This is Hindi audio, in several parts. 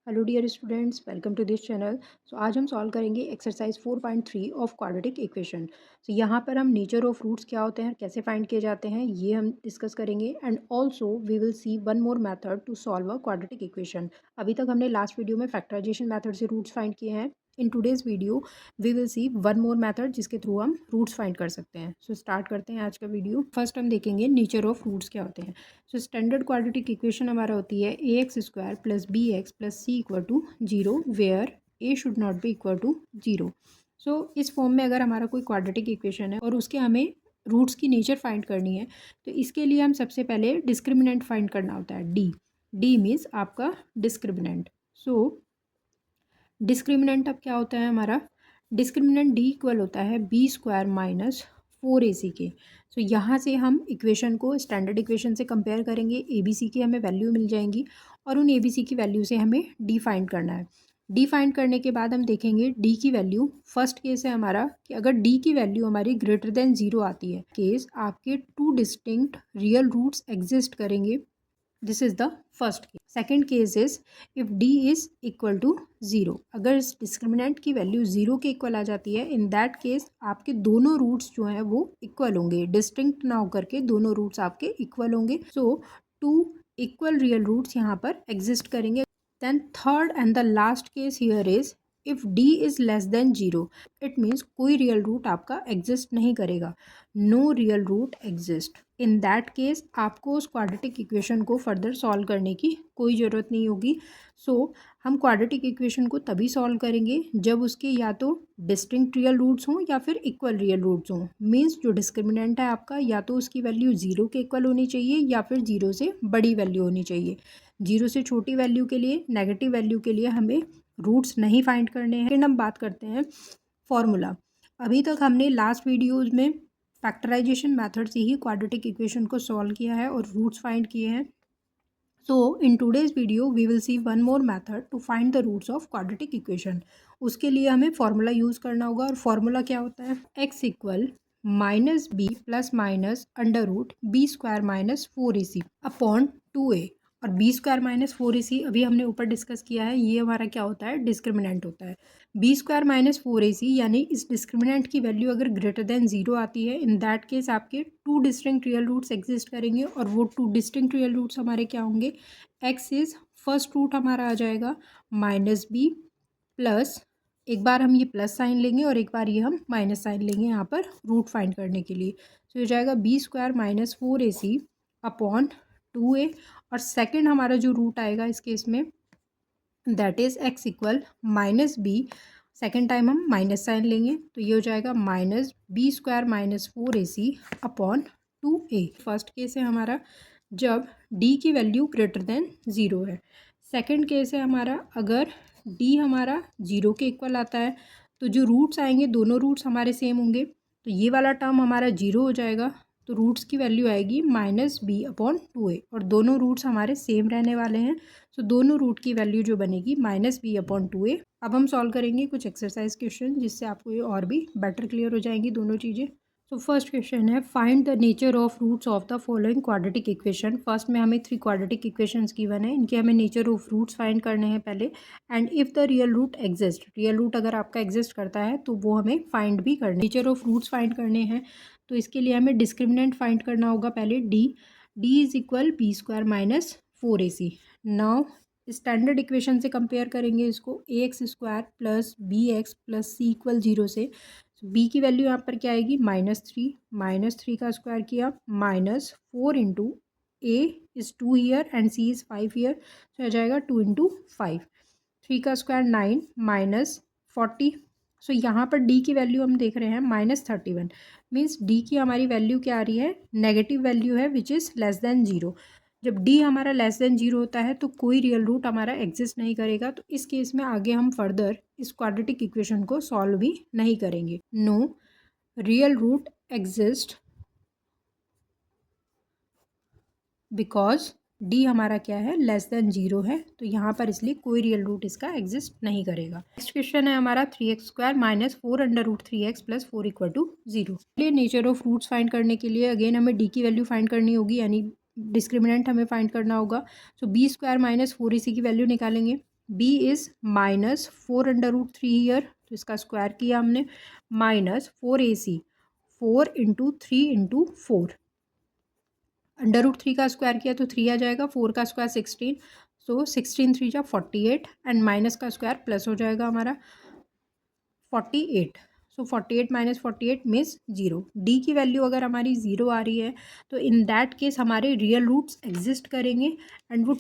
Hello dear students, welcome to this channel. आज हम सॉल्व करेंगे एक्सरसाइज 4.3 ऑफ क्वाड्रेटिक इक्वेशन। यहाँ पर हम नेचर ऑफ रूट्स क्या होते हैं, कैसे फाइंड किए जाते हैं, ये हम डिस्कस करेंगे। And also we will see one more method to solve a quadratic equation. अभी तक हमने लास्ट वीडियो में फैक्टराइजेशन मेथड से रूट्स फाइंड किए हैं। In today's video we will see one more method जिसके थ्रू हम रूट्स फाइंड कर सकते हैं। स्टार्ट करते हैं आज का वीडियो। फर्स्ट हम देखेंगे नेचर ऑफ रूट्स क्या होते हैं। स्टैंडर्ड क्वाड्रेटिक इक्वेशन हमारा होती है a x square plus b x plus c equal to zero, where a should not be equal to zero. इस फॉर्म में अगर हमारा कोई क्वाड्रेटिक इक्वेशन है और उसके हमें रूट्स की नेचर फाइंड करनी है, तो इसके लिए हम सबसे पहले डिस्क्रिमिनेंट फाइंड करना होता है। डी मीन्स आपका डिस्क्रिमिनेंट। डिस्क्रिमिनेंट अब क्या होता है हमारा, डिस्क्रिमिनेंट डी इक्वल होता है बी स्क्वायर माइनस 4ac के। यहाँ से हम इक्वेशन को स्टैंडर्ड इक्वेशन से कंपेयर करेंगे, ए बी सी की हमें वैल्यू मिल जाएंगी और उन ए बी सी की वैल्यू से हमें डी फाइंड करना है। डी फाइंड करने के बाद हम देखेंगे डी की वैल्यू। फर्स्ट केस है हमारा कि अगर डी की वैल्यू हमारी ग्रेटर देन जीरो आती है, केस आपके two distinct real roots exist करेंगे। This is the first case. Second case is if D is equal to zero. अगर इस डिस्क्रिमिनेंट की वैल्यू जीरो के इक्वल आ जाती है, इन दैट केस आपके दोनों रूट्स जो हैं वो इक्वल होंगे, डिस्टिंक्ट ना होकर के दोनों रूट्स आपके इक्वल होंगे। टू इक्वल रियल रूट्स यहाँ पर एग्जिस्ट करेंगे। Then third and the last case here is if D is less than zero. It means कोई रियल रूट आपका एग्जिस्ट नहीं करेगा, no real root exist. In that case आपको उस क्वाड्रेटिक इक्वेशन को फर्दर सॉल्व करने की कोई ज़रूरत नहीं होगी। हम क्वाड्रेटिक इक्वेशन को तभी सॉल्व करेंगे जब उसके या तो डिस्टिंक्ट रियल रूट्स हों या फिर इक्वल रियल रूट्स हों। मीन्स जो डिस्क्रिमिनेंट है आपका, या तो उसकी वैल्यू जीरो के इक्वल होनी चाहिए या फिर जीरो से बड़ी वैल्यू होनी चाहिए। जीरो से छोटी वैल्यू के लिए, नेगेटिव वैल्यू के लिए हमें रूट्स नहीं फाइंड करने हैं। फिर हम बात करते हैं फॉर्मूला। अभी तक हमने लास्ट वीडियोज़ में फैक्टराइजेशन मेथड से ही क्वाड्रेटिक इक्वेशन को सॉल्व किया है और रूट्स फाइंड किए हैं। In today's video we will see one more method to find the roots of quadratic equation. उसके लिए हमें फॉर्मूला यूज़ करना होगा और फॉर्मूला क्या होता है, x equal minus b plus minus under root b square minus 4ac upon 2a। और बी स्क्वायर माइनस 4ac अभी हमने ऊपर डिस्कस किया है, ये हमारा क्या होता है, डिस्क्रिमिनेंट होता है। बी स्क्वायर माइनस 4ac यानी इस डिस्क्रिमिनेंट की वैल्यू अगर ग्रेटर देन जीरो आती है, इन दैट केस आपके two distinct real roots exist करेंगे और वो टू डिस्टिंक्ट रियल रूट्स हमारे क्या होंगे, एक्स इज फर्स्ट रूट हमारा आ जाएगा माइनस बी प्लस, एक बार हम ये प्लस साइन लेंगे और एक बार ये हम माइनस साइन लेंगे यहाँ पर रूट फाइंड करने के लिए। ये हो जाएगा B square minus 4ac upon 2a। और सेकेंड हमारा जो रूट आएगा इस केस में, that is x equal minus b, second time हम माइनस साइन लेंगे तो ये हो जाएगा minus b square minus 4ac upon 2a। First case है हमारा जब d की वैल्यू ग्रेटर देन ज़ीरो है। सेकेंड केस है हमारा अगर d हमारा ज़ीरो के इक्वल आता है, तो जो रूट्स आएंगे दोनों रूट्स हमारे सेम होंगे, तो ये वाला टर्म हमारा जीरो हो जाएगा, तो रूट्स की वैल्यू आएगी माइनस बी अपॉन 2a और दोनों रूट्स हमारे सेम रहने वाले हैं। दोनों रूट की वैल्यू जो बनेगी माइनस बी अपॉन 2a। अब हम सॉल्व करेंगे कुछ एक्सरसाइज क्वेश्चन जिससे आपको ये और भी बेटर क्लियर हो जाएंगी दोनों चीज़ें। फर्स्ट क्वेश्चन है find the nature of roots of the following quadratic equation. First में हमें 3 क्वाड्रेटिक इक्वेशंस गिवन है, इनके हमें नेचर ऑफ रूट्स फाइंड करने हैं पहले। And if the real root exist, real root अगर आपका एग्जिस्ट करता है तो वो हमें फाइंड भी करना, नेचर ऑफ रूट्स फाइंड करने हैं। तो इसके लिए हमें डिस्क्रिमिनेंट फाइंड करना होगा पहले, D is equal B square minus 4ac। Now standard equation से कंपेयर करेंगे इसको, a x square plus b x plus c equal zero से। बी की वैल्यू यहाँ पर क्या आएगी, माइनस थ्री का स्क्वायर किया minus 4 into a is 2 here and c is 5 here, तो आ जाएगा 2 इंटू 5, 3 का स्क्वायर 9 माइनस 40। यहाँ पर डी की वैल्यू हम देख रहे हैं -31, मीन्स डी की हमारी वैल्यू क्या आ रही है, नेगेटिव वैल्यू है which is less than zero. जब डी हमारा लेस देन जीरो होता है तो कोई रियल रूट हमारा एग्जिस्ट नहीं करेगा, तो इस केस में आगे हम फर्दर इस क्वाड्रेटिक इक्वेशन को सॉल्व भी नहीं करेंगे। No real root exist because d हमारा क्या है, लेस देन जीरो है, तो यहाँ पर इसलिए कोई रियल रूट इसका एग्जिस्ट नहीं करेगा। नेक्स्ट क्वेश्चन है हमारा 3x square minus 4 under root 3x plus 4 equal to 0। चलिए नेचर ऑफ रूट्स फाइंड करने के लिए अगेन हमें डी की वैल्यू फाइंड करनी होगी, यानी डिस्क्रिमिनेंट हमें फाइंड करना होगा। बी स्क्वायर माइनस 4ac की वैल्यू निकालेंगे, बी इज़ माइनस 4√3 ईयर, तो इसका स्क्वायर किया हमने, माइनस 4ac, 4 इंटू 3 इंटू 4, √3 का स्क्वायर किया तो 3 आ जाएगा, 4 का स्क्वायर 16, सो 16 3 जा 48 एंड माइनस का स्क्वायर प्लस हो जाएगा हमारा 48, सो 48 माइनस 48 मीन्स 0। डी की वैल्यू अगर हमारी 0 आ रही है तो इन दैट केस हमारे रियल रूट्स एग्जिस्ट करेंगे एंड वो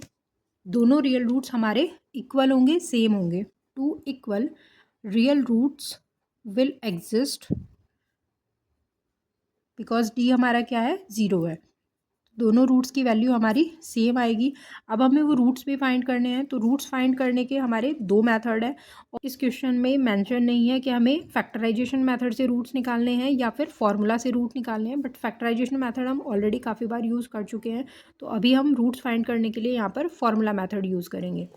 दोनों रियल रूट्स हमारे इक्वल होंगे, सेम होंगे। Two equal real roots will exist because d हमारा क्या है, 0 है, दोनों रूट्स की वैल्यू हमारी सेम आएगी। अब हमें वो रूट्स भी फाइंड करने हैं, तो रूट्स फाइंड करने के हमारे 2 मेथड है और इस क्वेश्चन में मेंशन नहीं है कि हमें फैक्टराइजेशन मेथड से रूट्स निकालने हैं या फिर फॉर्मूला से रूट निकालने हैं, बट फैक्टराइजेशन मेथड हम ऑलरेडी काफ़ी बार यूज़ कर चुके हैं, तो अभी हम रूट्स फाइंड करने के लिए यहाँ पर फॉर्मूला मेथड यूज़ करेंगे।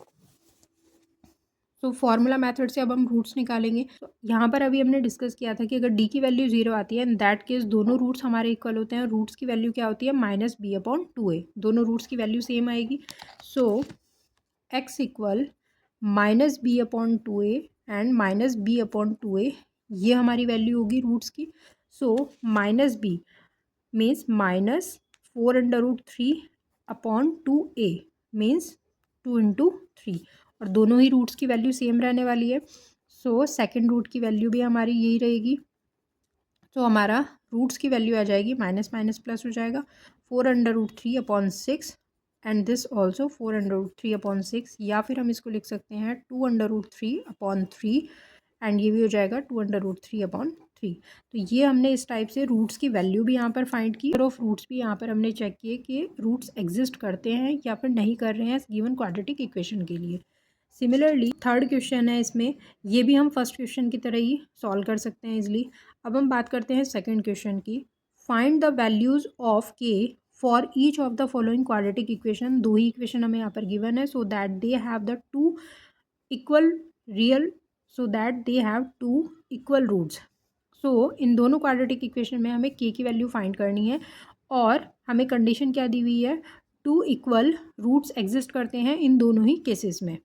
तो फॉर्मूला मेथड से अब हम रूट्स निकालेंगे। तो यहाँ पर अभी हमने डिस्कस किया था कि अगर डी की वैल्यू 0 आती है इन दैट केस दोनों रूट्स हमारे इक्वल होते हैं। रूट्स की वैल्यू क्या होती है, माइनस बी अपॉन 2a, दोनों रूट्स की वैल्यू सेम आएगी। So x equal minus b upon 2a and minus b upon 2a, ये हमारी वैल्यू होगी रूट्स की। So minus b means minus 4√3 upon 2a means 2 into 3, और दोनों ही रूट्स की वैल्यू सेम रहने वाली है। सो सेकेंड रूट की वैल्यू भी हमारी यही रहेगी। तो हमारा रूट्स की वैल्यू आ जाएगी, माइनस माइनस प्लस हो जाएगा, 4√3 upon 6 and this also 4√3 upon 6, या फिर हम इसको लिख सकते हैं 2√3 अपॉन 3 एंड ये भी हो जाएगा 2√3 अपॉन 3। तो ये हमने इस टाइप से रूट्स की वैल्यू भी यहाँ पर फाइंड की और ऑफ रूट्स भी यहाँ पर हमने चेक किए कि रूट्स एग्जिस्ट करते हैं या फिर नहीं कर रहे हैं गिवन क्वाड्रेटिक इक्वेशन के लिए। सिमिलरली थर्ड क्वेश्चन है, इसमें ये भी हम फर्स्ट क्वेश्चन की तरह ही सॉल्व कर सकते हैं इजली। अब हम बात करते हैं सेकंड क्वेश्चन की। Find the values of k for each of the following quadratic equation. दो ही इक्वेशन हमें यहाँ पर गिवन है, so that they have the two equal real, so that they have two equal roots. So इन दोनों क्वाड्रेटिक इक्वेशन में हमें के की वैल्यू फाइंड करनी है और हमें कंडीशन क्या दी हुई है, टू इक्वल रूट्स एग्जिस्ट करते हैं इन दोनों ही केसेस में।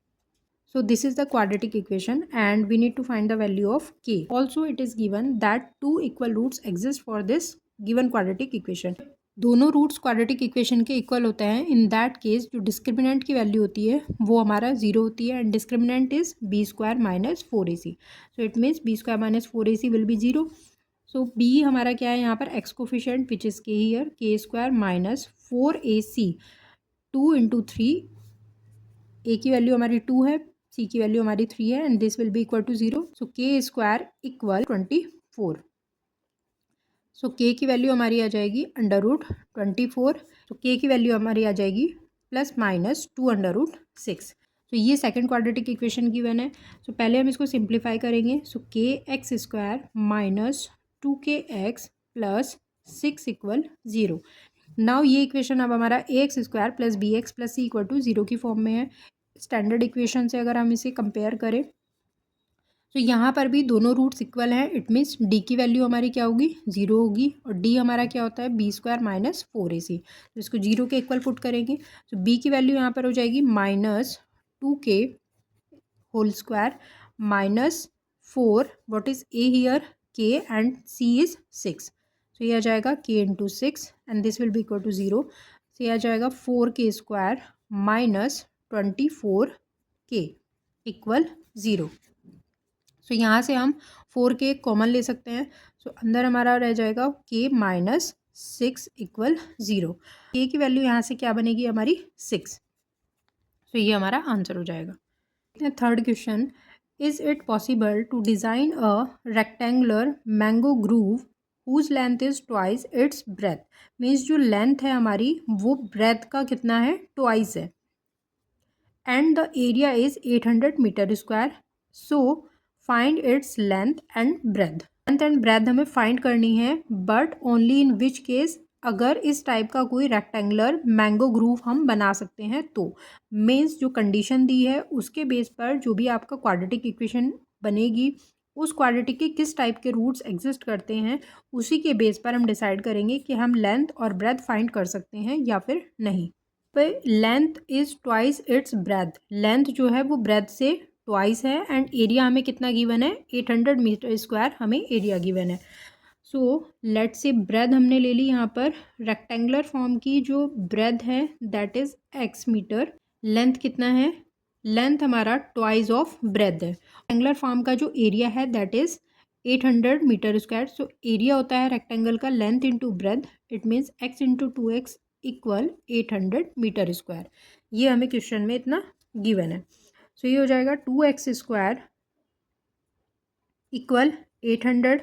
So this is the quadratic equation and we need to find the value of k. Also it is given that two equal roots exist for this given quadratic equation. दोनों रूट्स क्वाड्रेटिक इक्वेशन के इक्वल होते हैं इन दैट केस जो डिस्क्रिमिनेंट की वैल्यू होती है वो हमारा 0 होती है and discriminant is b square minus 4ac, so it means b square minus 4ac will be 0। So b हमारा क्या है यहाँ पर, x coefficient which is k here, k square minus 4ac, 2 into 3, a की वैल्यू हमारी 2 है, सी की वैल्यू हमारी 3 है and this will be equal to 0। So k square equal 24। सो के की वैल्यू हमारी आ जाएगी √24। तो के की वैल्यू हमारी आ जाएगी प्लस माइनस 2√6। तो ये सेकंड क्वाड्रेटिक इक्वेशन गिवन है। सो पहले हम इसको सिंप्लीफाई करेंगे। So k x square minus 2kx plus 6 equal 0। Now ये इक्वेशन अब हमारा a x square plus b x plus c equal to 0 की फॉर्म में है। स्टैंडर्ड इक्वेशन से अगर हम इसे कंपेयर करें तो यहाँ पर भी दोनों रूट्स इक्वल हैं, इट मीन्स डी की वैल्यू हमारी क्या होगी, 0 होगी, और डी हमारा क्या होता है, बी स्क्वायर माइनस 4ac, तो इसको 0 के इक्वल पुट करेंगे। तो बी की वैल्यू यहाँ पर हो जाएगी minus 2k whole square minus 4, what is a here, k and c is 6, तो ये आ जाएगा k into 6 and this will be equal to 0। तो ये आ जाएगा 4k square minus 24k equal 0। सो यहाँ से हम 4k कॉमन ले सकते हैं। सो अंदर हमारा रह जाएगा k माइनस 6 इक्वल 0। k की वैल्यू यहाँ से क्या बनेगी हमारी 6। सो ये हमारा आंसर हो जाएगा। Third question, is it possible to design a rectangular mango grove whose length is twice its breadth. Means जो लेंथ है हमारी वो ब्रेथ का कितना है, ट्वाइस है, and the area is 800 metre square. So find its length and breadth. Length and breadth हमें फाइंड करनी है, but only in which case, अगर इस टाइप का कोई रेक्टेंगुलर मैंगो ग्रूव हम बना सकते हैं तो। मीन्स जो कंडीशन दी है उसके बेस पर जो भी आपका क्वाड्रेटिक इक्वेशन बनेगी उस क्वाड्रेटिक के किस टाइप के रूट्स एग्जिस्ट करते हैं उसी के बेस पर हम डिसाइड करेंगे कि हम लेंथ और ब्रेथ फाइंड कर सकते हैं या फिर नहीं। पे length is twice its breath, length जो है वो ब्रेथ से ट्वाइस है एंड एरिया हमें कितना गिवन है 800 मीटर स्क्वायर हमें एरिया गिवन है। सो लेट से ब्रेथ हमने ले ली यहाँ पर रेक्टेंगुलर फॉर्म की जो ब्रेथ है that is x metre, length कितना है, लेंथ हमारा ट्वाइस ऑफ ब्रेथ है। रेक्टेंगुलर फॉर्म का जो एरिया है that is 800 metre square. So area होता है रेक्टेंगल का length into breadth, it means x into 2x equal 800 metre square. ये हमें क्वेश्चन में इतना गिवन है। सो ये हो जाएगा 2x स्क्वायर इक्वल 800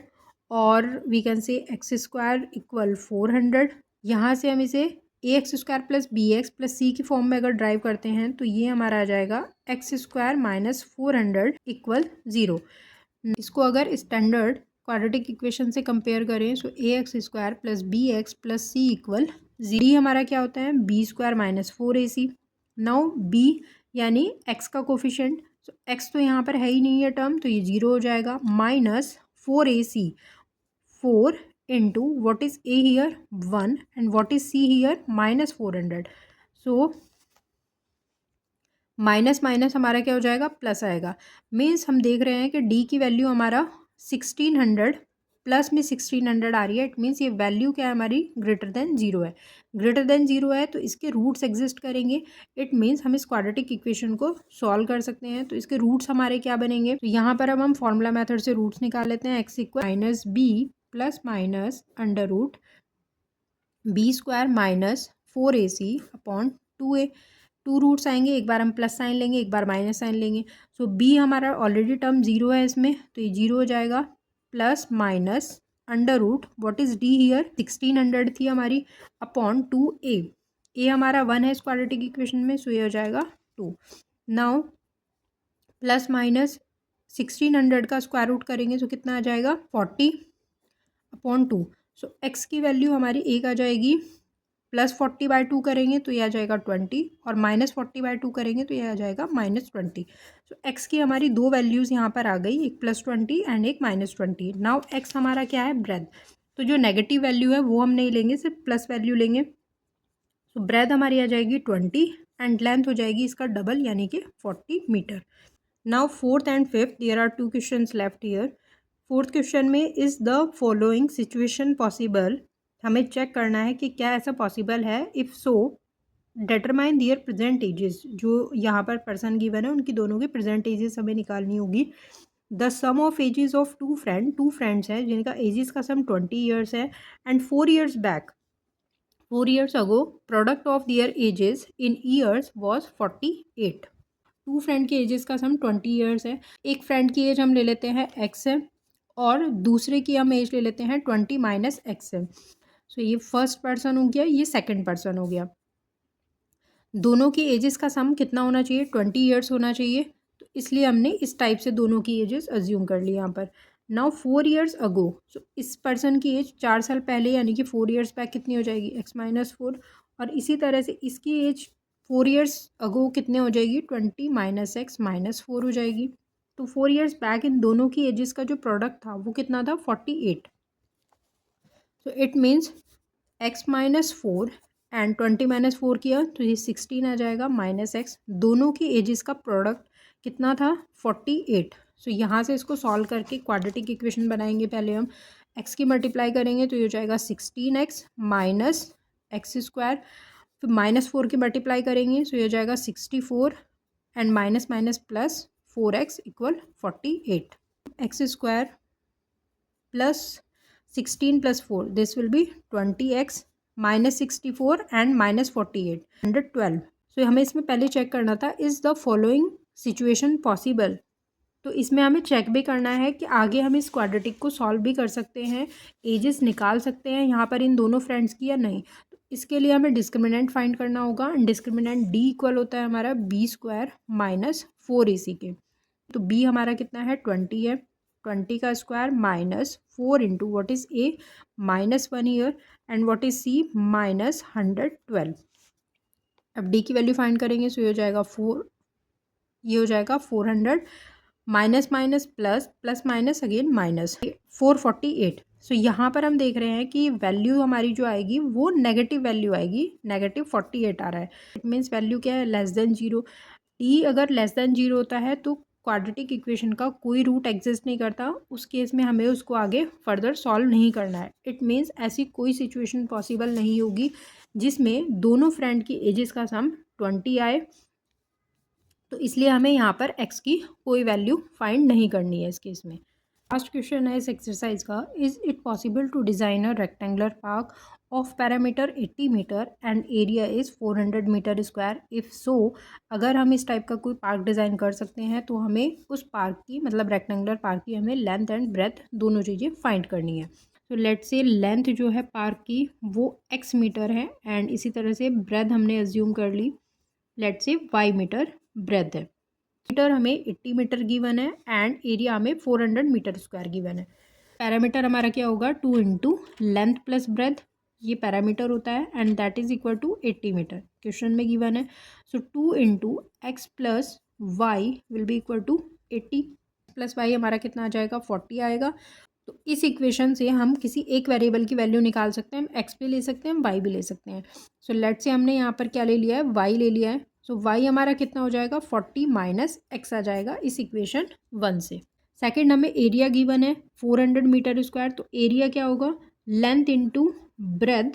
और we can say x square equal 400। यहाँ से हम इसे a x square plus b x plus c की फॉर्म में अगर ड्राइव करते हैं तो ये हमारा आ जाएगा एक्स स्क्वायर माइनस 400 इक्वल 0। इसको अगर स्टैंडर्ड क्वाड्रेटिक इक्वेशन से कंपेयर करें so a x square plus b x plus c equal 0। हमारा क्या होता है b square minus 4ac। Now b यानी एक्स का कोफिशिएंट, सो एक्स तो यहाँ पर है ही नहीं है टर्म तो ये 0 हो जाएगा, minus 4ac, 4 into what is A here 1 and what is see here minus 400। So minus minus हमारा क्या हो जाएगा प्लस आएगा, मीन्स हम देख रहे हैं कि डी की वैल्यू हमारा 1600 प्लस में 1600 आ रही है। इट मीन्स ये वैल्यू क्या है हमारी ग्रेटर देन 0 है, ग्रेटर देन 0 है तो इसके रूट्स एग्जिस्ट करेंगे। इट मीन्स हम इस क्वाड्रेटिक इक्वेशन को सॉल्व कर सकते हैं। तो इसके रूट्स हमारे क्या बनेंगे, तो यहाँ पर अब हम फॉर्मूला मेथड से रूट्स निकाल लेते हैं। X equal minus b plus minus under root b square minus 4ac upon 2a। 2 roots आएंगे, एक बार हम प्लस साइन लेंगे एक बार माइनस साइन लेंगे। सो बी हमारा ऑलरेडी टर्म 0 है इसमें तो ये 0 हो जाएगा, plus minus under root what is d here 1600 थी हमारी अपॉन 2a। ए हमारा 1 है इस क्वाड्रेटिक इक्वेशन में सो ये हो जाएगा 2। नाउ प्लस माइनस 1600 का स्क्वायर रूट करेंगे तो कितना आ जाएगा 40 अपॉन 2। सो एक्स की वैल्यू हमारी एक आ जाएगी, प्लस 40/2 करेंगे तो ये आ जाएगा 20 और माइनस 40/2 करेंगे तो ये आ जाएगा माइनस 20। सो एक्स की हमारी दो वैल्यूज़ यहाँ पर आ गई, एक +20 एंड एक -20। नाउ एक्स हमारा क्या है ब्रेथ, तो जो नेगेटिव वैल्यू है वो हम नहीं लेंगे, सिर्फ प्लस वैल्यू लेंगे। सो ब्रेथ हमारी आ जाएगी 20 एंड लेंथ हो जाएगी इसका डबल यानी कि 40 meter. Now fourth and fifth there are 2 questions left here. Fourth question में is the following situation possible, हमें चेक करना है कि क्या ऐसा पॉसिबल है। If so determine their present ages, जो यहाँ पर पर्सन गिवन है उनकी दोनों की प्रेजेंट एजेस हमें निकालनी होगी। The sum of ages of two friends हैं जिनका एजेस का सम 20 ईयर्स है and 4 years back 4 years ago product of their ages in years was 48। 2 friend के एजेस का सम 20 ईयर्स है। एक फ्रेंड की एज हम ले लेते हैं एक्स है और दूसरे की हम एज ले लेते हैं 20 माइनस एक्स है। सो ये फर्स्ट पर्सन हो गया, ये सेकंड पर्सन हो गया। दोनों की एजेस का सम कितना होना चाहिए 20 ईयर्स होना चाहिए, तो इसलिए हमने इस टाइप से दोनों की एजेस अज्यूम कर ली यहाँ पर। नाउ 4 ईयर्स अगो, सो इस पर्सन की एज 4 साल पहले यानी कि 4 ईयर्स बैक कितनी हो जाएगी x-4, और इसी तरह से इसकी एज 4 ईयर्स अगो कितने हो जाएगी 20 माइनस x-4 हो जाएगी। तो 4 ईयर्स बैक इन दोनों की एजेस का जो प्रोडक्ट था वो कितना था 48। सो it means x-4 and 20 minus 4 किया तो ये 16 आ जाएगा माइनस एक्स, दोनों की एजेस का प्रोडक्ट कितना था 48। सो यहाँ से इसको सॉल्व करके क्वाड्रेटिक इक्वेशन बनाएंगे। पहले हम x की मल्टीप्लाई करेंगे तो ये हो जाएगा 16x माइनस एक्स स्क्वायर, फिर -4 की मल्टीप्लाई करेंगे तो ये हो जाएगा 64 and minus minus plus 4x equal 48। X square plus 16 plus 4 this will B 20x minus 64 and minus 48 112। सो हमें इसमें पहले चेक करना था is the following situation possible, तो इसमें हमें चेक भी करना है कि आगे हम इस क्वाड्रेटिक को सॉल्व भी कर सकते हैं, एजेस निकाल सकते हैं यहाँ पर इन दोनों फ्रेंड्स की या नहीं। तो इसके लिए हमें डिस्क्रिमिनेंट फाइंड करना होगा, डिस्क्रिमिनेंट डी इक्वल होता है हमारा बी स्क्वायर माइनस 4ac के। तो बी हमारा कितना है 20 है, 20 का square minus 4 into what is a -1 year and what is c -112। अब डी की वैल्यू फाइंड करेंगे सो ये हो जाएगा 4, ये हो जाएगा 400 minus minus plus, plus minus again minus, 448। सो यहाँ पर हम देख रहे हैं कि वैल्यू हमारी जो आएगी वो नेगेटिव वैल्यू आएगी, -48 आ रहा है। इट मीन्स वैल्यू क्या है, लेस देन जीरो। टी अगर लेस देन जीरो होता है तो क्वाड्रेटिक इक्वेशन का कोई रूट एग्जिस्ट नहीं करता, उस केस में हमें उसको आगे फर्दर सॉल्व नहीं करना है। इट मीन्स ऐसी कोई सिचुएशन पॉसिबल नहीं होगी जिसमें दोनों फ्रेंड की एजेस का सम 20 आए, तो इसलिए हमें यहाँ पर x की कोई वैल्यू फाइंड नहीं करनी है इस केस में। लास्ट क्वेश्चन है इस एक्सरसाइज का, is it possible to design a rectangular park of perimeter 80 meter and area is 400 meter square, if so अगर हम इस टाइप का कोई पार्क डिज़ाइन कर सकते हैं तो हमें उस पार्क की, मतलब रेक्टेंगुलर पार्क की, हमें लेंथ एंड ब्रेथ दोनों चीज़ें फाइंड करनी है। तो लेट्स से लेंथ जो है पार्क की वो x मीटर है एंड इसी तरह से ब्रेथ हमने एज्यूम कर ली, let's say y meter breadth है। मीटर हमें 80 मीटर गिवन है एंड एरिया हमें 400 मीटर स्क्वायर गिवन है। पैरामीटर हमारा क्या होगा, 2 इंटू लेंथ प्लस ब्रेथ, ये पैरामीटर होता है and that is equal to 80 meter question में गिवन है। So 2 into x plus y will be equal to 80 plus y हमारा कितना आ जाएगा, 40 आएगा। तो इस इक्वेशन से हम किसी एक वेरिएबल की वैल्यू निकाल सकते हैं, हम एक्स भी ले सकते हैं, हम वाई भी ले सकते हैं। सो लेट से हमने यहाँ पर क्या ले लिया है, वाई ले लिया है। सो वाई हमारा कितना हो जाएगा, 40 माइनस एक्स आ जाएगा इस इक्वेशन 1 से। सेकंड हमें एरिया गिवन है 400 मीटर स्क्वायर, तो एरिया क्या होगा, length into breadth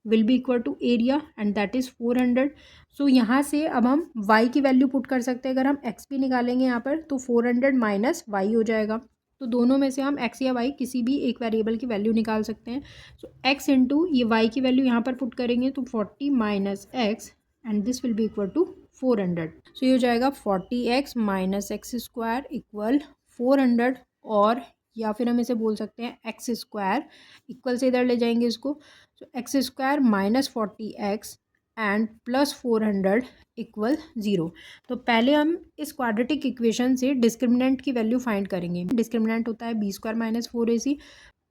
will be equal to area and that is 400। So यहाँ से अब हम y की वैल्यू पुट कर सकते हैं, अगर हम x भी निकालेंगे यहाँ पर तो 400 माइनस वाई हो जाएगा। तो दोनों में से हम x या y किसी भी एक वेरिएबल की वैल्यू निकाल सकते हैं। सो x इंटू ये y की वैल्यू यहाँ पर पुट करेंगे तो 40 minus x and this will be equal to 400। So ये हो जाएगा 40x minus x square equal 400, और या फिर हम इसे बोल सकते हैं एक्स स्क्वायर, इक्वल से इधर ले जाएंगे इसको, तो x square minus 40x and plus 400 equal 0। तो पहले हम इस क्वाड्रेटिक इक्वेशन से डिस्क्रिमिनेंट की वैल्यू फाइंड करेंगे। डिस्क्रिमिनेंट होता है बी स्क्वायर माइनस 4ac,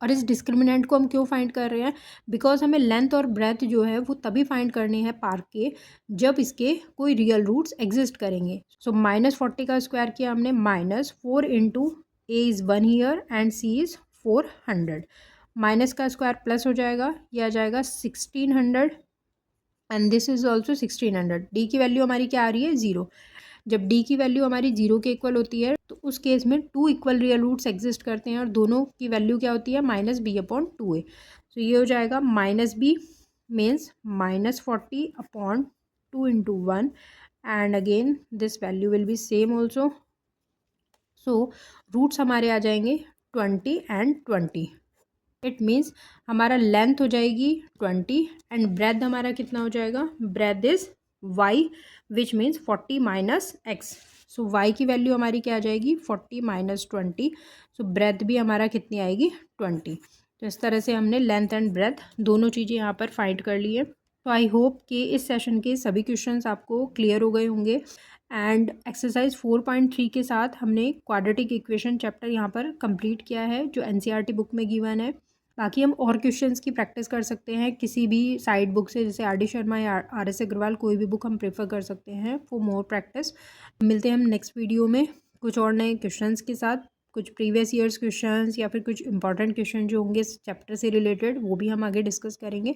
और इस डिस्क्रिमिनेंट को हम क्यों फाइंड कर रहे हैं, बिकॉज हमें लेंथ और ब्रेथ जो है वो तभी फाइंड करनी है पार्क के जब इसके कोई रियल रूट्स एग्जिस्ट करेंगे। सो -40 का स्क्वायर किया हमने, -4 into a is 1 year and c is 400, minus का स्क्वायर प्लस हो जाएगा, यह आ जाएगा 1600 and this is also 1600। D की वैल्यू हमारी क्या आ रही है, 0। जब डी की वैल्यू हमारी 0 के इक्वल होती है तो उस केस में 2 इक्वल रियल रूट्स एग्जिस्ट करते हैं और दोनों की वैल्यू क्या होती है, -b/2a। तो ये हो जाएगा -b means -40/2 into 1 and again this value will be same also. So roots हमारे आ जाएंगे 20 एंड 20। इट मीन्स हमारा लेंथ हो जाएगी 20 एंड ब्रेथ हमारा कितना हो जाएगा, breadth is y which means 40 minus x. So y की वैल्यू हमारी क्या आ जाएगी, 40 माइनस 20। सो ब्रेथ भी हमारा कितनी आएगी, 20। तो इस तरह से हमने लेंथ एंड ब्रेथ दोनों चीज़ें यहाँ पर फाइंड कर ली है। तो आई होप कि इस सेशन के सभी क्वेश्चंस आपको क्लियर हो गए होंगे एंड एक्सरसाइज 4.3 के साथ हमने क्वाड्रेटिक इक्वेशन चैप्टर यहाँ पर कंप्लीट किया है जो एनसीईआरटी बुक में गिवन है। बाकी हम और क्वेश्चंस की प्रैक्टिस कर सकते हैं किसी भी साइड बुक से, जैसे आर डी शर्मा या आर एस अग्रवाल, कोई भी बुक हम प्रेफर कर सकते हैं फॉर मोर प्रैक्टिस। मिलते हैं हम नेक्स्ट वीडियो में कुछ और नए क्वेश्चंस के साथ, कुछ प्रीवियस ईयर्स क्वेश्चंस या फिर कुछ इंपॉर्टेंट क्वेश्चन जो होंगे इस चैप्टर से रिलेटेड वो भी हम आगे डिस्कस करेंगे।